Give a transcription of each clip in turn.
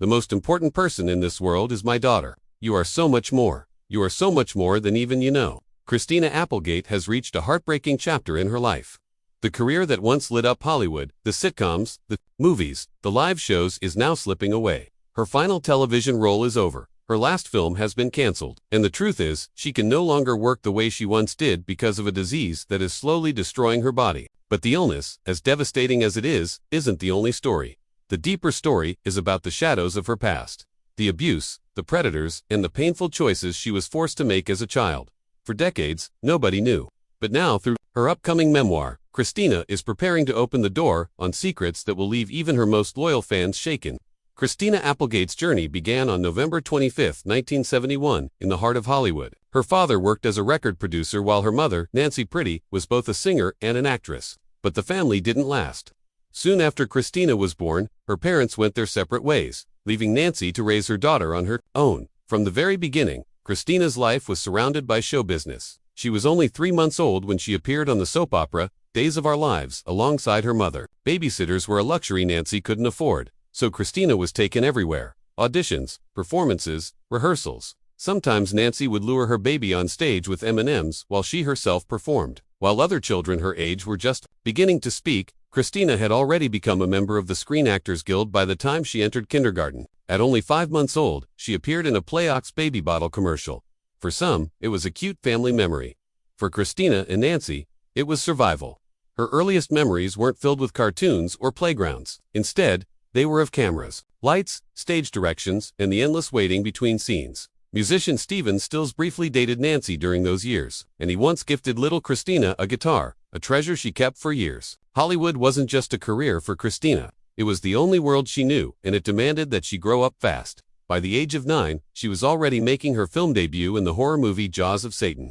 The most important person in this world is my daughter. You are so much more. You are so much more than even you know. Christina Applegate has reached a heartbreaking chapter in her life. The career that once lit up Hollywood, the sitcoms, the movies, the live shows is now slipping away. Her final television role is over. Her last film has been canceled. And the truth is, she can no longer work the way she once did because of a disease that is slowly destroying her body. But the illness, as devastating as it is, isn't the only story. The deeper story is about the shadows of her past. The abuse, the predators, and the painful choices she was forced to make as a child. For decades, nobody knew. But now, through her upcoming memoir, Christina is preparing to open the door on secrets that will leave even her most loyal fans shaken. Christina Applegate's journey began on November 25, 1971, in the heart of Hollywood. Her father worked as a record producer while her mother, Nancy Pretty, was both a singer and an actress. But the family didn't last. Soon after Christina was born, her parents went their separate ways, leaving Nancy to raise her daughter on her own. From the very beginning, Christina's life was surrounded by show business. She was only 3 months old when she appeared on the soap opera, Days of Our Lives, alongside her mother. Babysitters were a luxury Nancy couldn't afford, so Christina was taken everywhere. Auditions, performances, rehearsals. Sometimes Nancy would lure her baby on stage with M&Ms while she herself performed. While other children her age were just beginning to speak, Christina had already become a member of the Screen Actors Guild by the time she entered kindergarten. At only 5 months old, she appeared in a Playox baby bottle commercial. For some, it was a cute family memory. For Christina and Nancy, it was survival. Her earliest memories weren't filled with cartoons or playgrounds. Instead, they were of cameras, lights, stage directions, and the endless waiting between scenes. Musician Stephen Stills briefly dated Nancy during those years, and he once gifted little Christina a guitar, a treasure she kept for years. Hollywood wasn't just a career for Christina. It was the only world she knew, and it demanded that she grow up fast. By the age of 9, she was already making her film debut in the horror movie Jaws of Satan.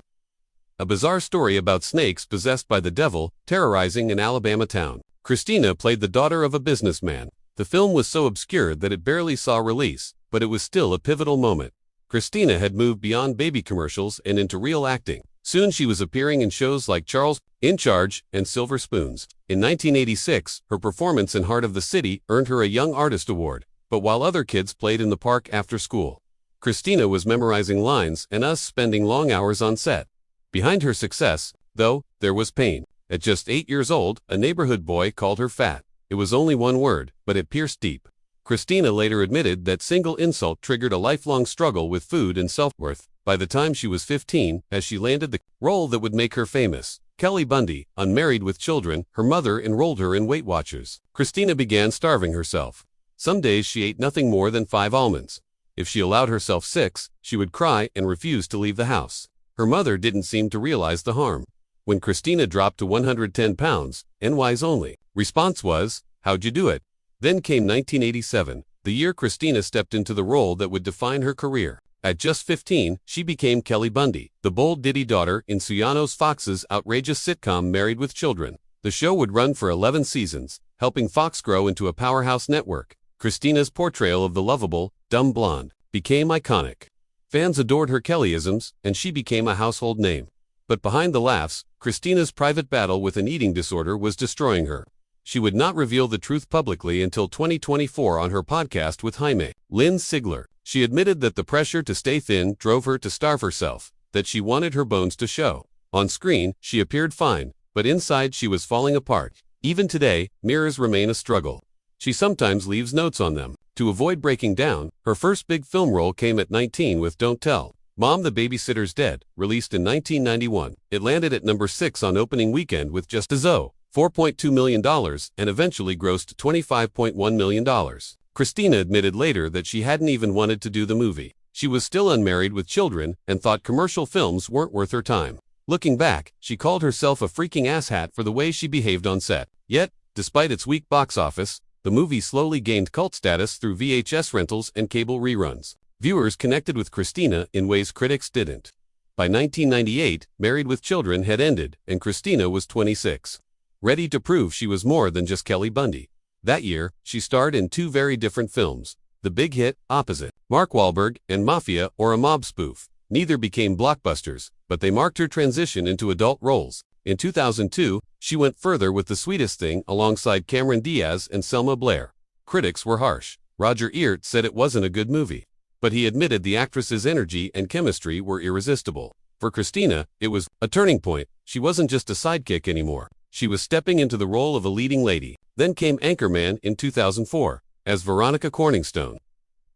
A bizarre story about snakes possessed by the devil, terrorizing an Alabama town. Christina played the daughter of a businessman. The film was so obscure that it barely saw release, but it was still a pivotal moment. Christina had moved beyond baby commercials and into real acting. Soon she was appearing in shows like Charles in Charge and Silver Spoons. In 1986, her performance in Heart of the City earned her a Young Artist Award. But while other kids played in the park after school, Christina was memorizing lines and us spending long hours on set. Behind her success, though, there was pain. At just 8 years old, a neighborhood boy called her fat. It was only one word, but it pierced deep. Christina later admitted that single insult triggered a lifelong struggle with food and self-worth. By the time she was 15, as she landed the role that would make her famous, Kelly Bundy, unmarried with children, her mother enrolled her in Weight Watchers. Christina began starving herself. Some days she ate nothing more than 5 almonds. If she allowed herself 6, she would cry and refuse to leave the house. Her mother didn't seem to realize the harm. When Christina dropped to 110 pounds, NY's only response was, "How'd you do it?" Then came 1987, the year Christina stepped into the role that would define her career. At just 15, she became Kelly Bundy, the bold ditty daughter in Suyannos Fox's outrageous sitcom Married with Children. The show would run for 11 seasons, helping Fox grow into a powerhouse network. Christina's portrayal of the lovable, dumb blonde became iconic. Fans adored her Kellyisms, and she became a household name. But behind the laughs, Christina's private battle with an eating disorder was destroying her. She would not reveal the truth publicly until 2024 on her podcast with Jaime Lynn Sigler. She admitted that the pressure to stay thin drove her to starve herself, that she wanted her bones to show. On screen, she appeared fine, but inside she was falling apart. Even today, mirrors remain a struggle. She sometimes leaves notes on them. To avoid breaking down, her first big film role came at 19 with Don't Tell Mom the Babysitter's Dead, released in 1991. It landed at number 6 on opening weekend with just $4.2 million and eventually grossed $25.1 million. Christina admitted later that she hadn't even wanted to do the movie. She was still unmarried with children and thought commercial films weren't worth her time. Looking back, she called herself a freaking asshat for the way she behaved on set. Yet, despite its weak box office, the movie slowly gained cult status through VHS rentals and cable reruns. Viewers connected with Christina in ways critics didn't. By 1998, Married with Children had ended, and Christina was 26. Ready to prove she was more than just Kelly Bundy. That year, she starred in 2 very different films. The big hit, Opposite, Mark Wahlberg, and Mafia, or a mob spoof. Neither became blockbusters, but they marked her transition into adult roles. In 2002, she went further with The Sweetest Thing alongside Cameron Diaz and Selma Blair. Critics were harsh. Roger Ebert said it wasn't a good movie, but he admitted the actress's energy and chemistry were irresistible. For Christina, it was a turning point. She wasn't just a sidekick anymore. She was stepping into the role of a leading lady. Then came Anchorman in 2004, as Veronica Corningstone.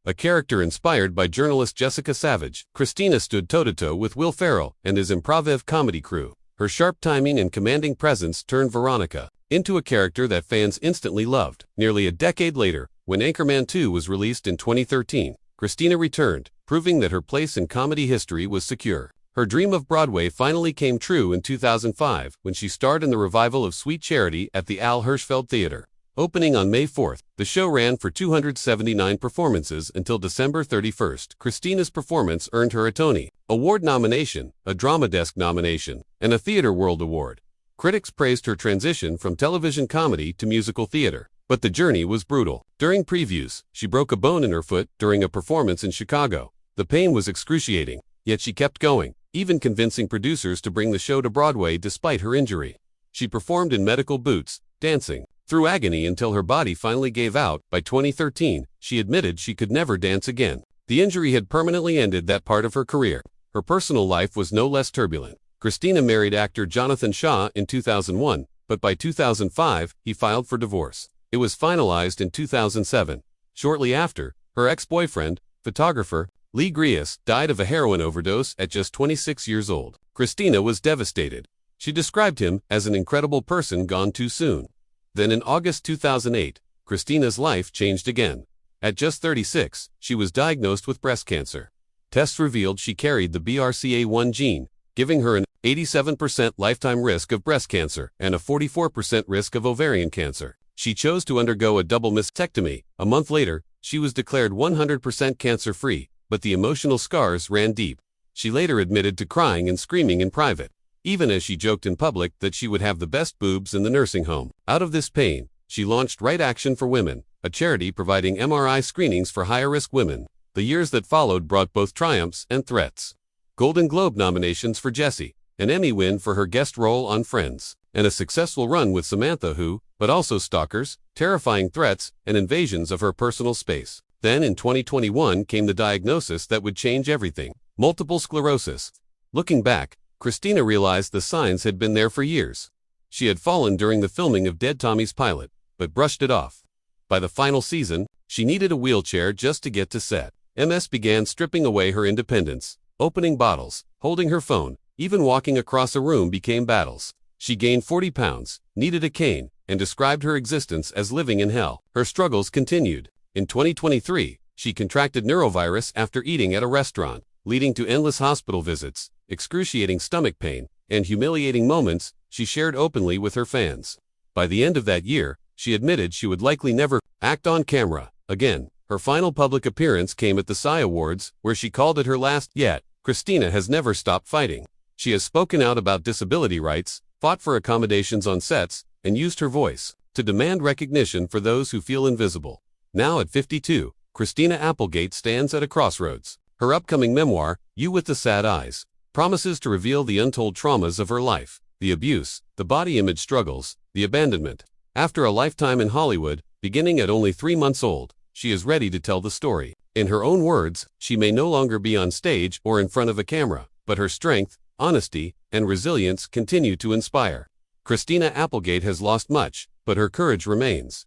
A character inspired by journalist Jessica Savage, Christina stood toe-to-toe with Will Ferrell and his improv comedy crew. Her sharp timing and commanding presence turned Veronica into a character that fans instantly loved. Nearly a decade later, when Anchorman 2 was released in 2013, Christina returned, proving that her place in comedy history was secure. Her dream of Broadway finally came true in 2005 when she starred in the revival of Sweet Charity at the Al Hirschfeld Theater. Opening on May 4th, the show ran for 279 performances until December 31st. Christina's performance earned her a Tony Award nomination, a Drama Desk nomination, and a Theatre World Award. Critics praised her transition from television comedy to musical theater, but the journey was brutal. During previews, she broke a bone in her foot during a performance in Chicago. The pain was excruciating, yet she kept going, even convincing producers to bring the show to Broadway despite her injury. She performed in medical boots, dancing through agony until her body finally gave out. By 2013, she admitted she could never dance again. The injury had permanently ended that part of her career. Her personal life was no less turbulent. Christina married actor Jonathan Shaw in 2001, but by 2005, he filed for divorce. It was finalized in 2007. Shortly after, her ex-boyfriend, photographer Lee Griess, died of a heroin overdose at just 26 years old. Christina was devastated. She described him as an incredible person gone too soon. Then in August 2008, Christina's life changed again. At just 36, she was diagnosed with breast cancer. Tests revealed she carried the BRCA1 gene, giving her an 87% lifetime risk of breast cancer and a 44% risk of ovarian cancer. She chose to undergo a double mastectomy. A month later, she was declared 100% cancer-free, but the emotional scars ran deep. She later admitted to crying and screaming in private, even as she joked in public that she would have the best boobs in the nursing home. Out of this pain, she launched Right Action for Women, a charity providing MRI screenings for higher-risk women. The years that followed brought both triumphs and threats. Golden Globe nominations for Jessie, an Emmy win for her guest role on Friends, and a successful run with Samantha Who, but also stalkers, terrifying threats, and invasions of her personal space. Then in 2021 came the diagnosis that would change everything: multiple sclerosis. Looking back, Christina realized the signs had been there for years. She had fallen during the filming of Dead Tommy's pilot, but brushed it off. By the final season, she needed a wheelchair just to get to set. MS began stripping away her independence. Opening bottles, holding her phone, even walking across a room became battles. She gained 40 pounds, needed a cane, and described her existence as living in hell. Her struggles continued. In 2023, she contracted neurovirus after eating at a restaurant, leading to endless hospital visits, excruciating stomach pain, and humiliating moments she shared openly with her fans. By the end of that year, she admitted she would likely never act on camera again. Her final public appearance came at the SCI Awards, where she called it her last. Yet, Christina has never stopped fighting. She has spoken out about disability rights, fought for accommodations on sets, and used her voice to demand recognition for those who feel invisible. Now at 52, Christina Applegate stands at a crossroads. Her upcoming memoir, You with the Sad Eyes, promises to reveal the untold traumas of her life, the abuse, the body image struggles, the abandonment. After a lifetime in Hollywood, beginning at only 3 months old, she is ready to tell the story. In her own words, she may no longer be on stage or in front of a camera, but her strength, honesty, and resilience continue to inspire. Christina Applegate has lost much, but her courage remains.